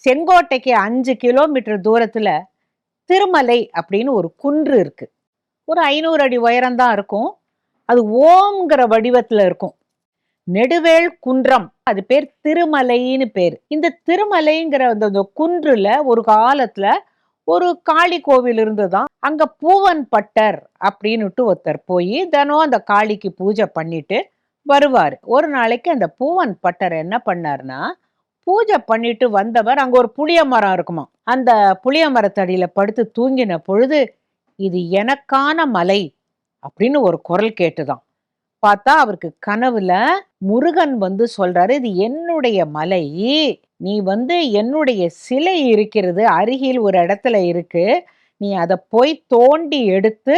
செங்கோட்டைக்கு 5 kilometre தூரத்துல திருமலை அப்படின்னு ஒரு குன்று இருக்கு. ஒரு 500 அடி உயரம்தான் இருக்கும். அது ஓம்ங்கிற வடிவத்துல இருக்கும். நெடுவேள் குன்றம், அது பேர் திருமலைன்னு பேரு. இந்த திருமலைங்கிற அந்த குன்றுல ஒரு காலத்துல ஒரு காளி கோவில் இருந்துதான். அங்க பூவன் பட்டர் அப்படின்னுட்டு ஒருத்தர் போய் தினம் அந்த காளிக்கு பூஜை பண்ணிட்டு வருவாரு. ஒரு நாளைக்கு அந்த பூவன் பட்டர் என்ன பண்ணாருன்னா, பூஜை பண்ணிட்டு வந்தவர், அங்க ஒரு புளிய மரம் இருக்குமா, அந்த புளிய மரத்தடியில படுத்து தூங்கின பொழுது, இது எனக்கான மலை அப்படின்னு ஒரு குரல் கேட்டுதான். பார்த்தா அவருக்கு கனவுல முருகன் சொல்றாரு, இது என்னுடைய மலை, நீ என்னுடைய சிலை இருக்கிறது அருகில் ஒரு இடத்துல இருக்கு, நீ அதை போய் தோண்டி எடுத்து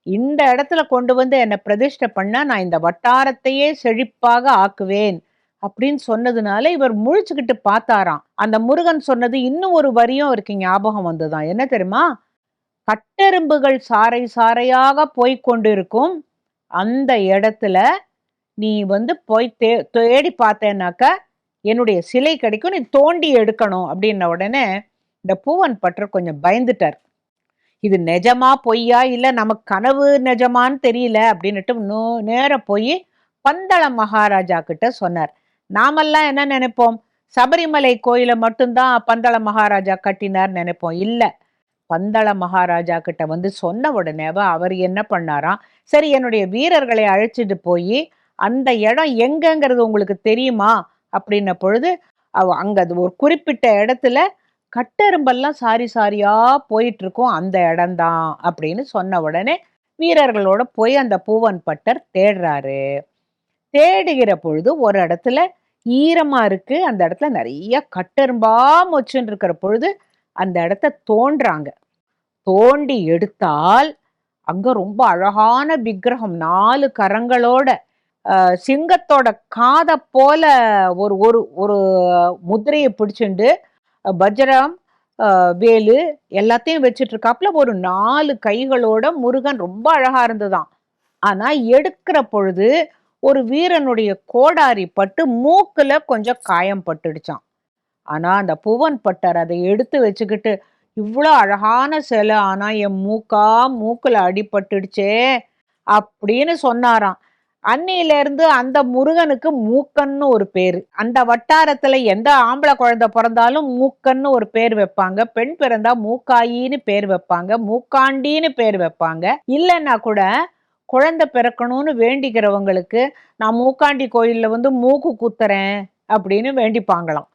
இந்த இடத்துல கொண்டு என்னை பிரதிஷ்டை பண்ணா நான் இந்த வட்டாரத்தையே செழிப்பாக ஆக்குவேன் அப்படின்னு சொன்னதுனால இவர் முழிச்சுக்கிட்டு பார்த்தாராம். அந்த முருகன் சொன்னது இன்னும் ஒரு வரியும் அவருக்கு ஞாபகம் வந்துதான். என்ன தெரியுமா? கட்டெரும்புகள் சாறை சாறையாக போய் கொண்டிருக்கும் அந்த இடத்துல நீ போய் தேடி பார்த்தேன்னாக்க என்னுடைய சிலை கிடைக்கும், நீ தோண்டி எடுக்கணும் அப்படின்ன உடனே இந்த பூவன் பட்டர் கொஞ்சம் பயந்துட்டார். இது நிஜமா பொய்யா இல்ல நமக்கு கனவு நிஜமான்னு தெரியல அப்படின்னுட்டு நேர போய் பந்தள மகாராஜா கிட்ட சொன்னார். நாமெல்லாம் என்ன நினைப்போம், சபரிமலை கோயில மட்டும்தான் பந்தள மகாராஜா கட்டினார் நினைப்போம். இல்ல, பந்தள மகாராஜா கிட்ட சொன்ன உடனே அவர் என்ன பண்ணாராம், சரி என்னுடைய வீரர்களை அழைச்சிட்டு போய் அந்த இடம் எங்கங்கிறது உங்களுக்கு தெரியுமா அப்படின்ன பொழுது அங்க ஒரு குறிப்பிட்ட இடத்துல கட்டெரும்பெல்லாம் சாரி சாரியா போயிட்டு இருக்கும், அந்த இடம்தான் அப்படின்னு சொன்ன உடனே வீரர்களோட போய் அந்த பூவன் பட்டர் தேடுறாரு. தேடுகிற பொழுது ஒரு இடத்துல ஈரமா இருக்கு, அந்த இடத்துல நிறைய கட்டெரும்பா மொச்சுன்னு இருக்கிற பொழுது அந்த இடத்த தோன்றாங்க. தோண்டி எடுத்தால் அங்க ரொம்ப அழகான விக்கிரகம், 4 கரங்களோட சிங்கத்தோட காத போல ஒரு ஒரு ஒரு முத்திரையை பிடிச்சுண்டு வஜ்ரம் வேலு எல்லாத்தையும் வச்சுட்டு இருக்காப்புல ஒரு 4 கைகளோட முருகன் ரொம்ப அழகா இருந்ததாம். ஆனா எடுக்கிற பொழுது ஒரு வீரனுடைய கோடாரி பட்டு மூக்குல கொஞ்சம் காயம் பட்டுடுச்சான். ஆனா அந்த பூவன் பட்டர் அதை எடுத்து வச்சுக்கிட்டு, இவ்வளோ அழகான சிலை, ஆனா என் மூக்குல அடிபட்டுடுச்சே அப்படின்னு சொன்னாராம். அன்னையில இருந்து அந்த முருகனுக்கு மூக்கன்னு ஒரு பேரு. அந்த வட்டாரத்துல எந்த ஆம்பளை குழந்தை பிறந்தாலும் மூக்கன்னு ஒரு பேர் வைப்பாங்க, பெண் பிறந்தா மூக்காயின்னு பேர் வைப்பாங்க, மூக்காண்டின்னு பேர் வைப்பாங்க. இல்லைன்னா கூட குழந்தை பிறக்கணும்னு வேண்டிக்கிறவங்களுக்கு நான் மூக்காண்டி கோயில்ல மூக்கு குத்துறேன் அப்படின்னு வேண்டிப்பாங்களாம்.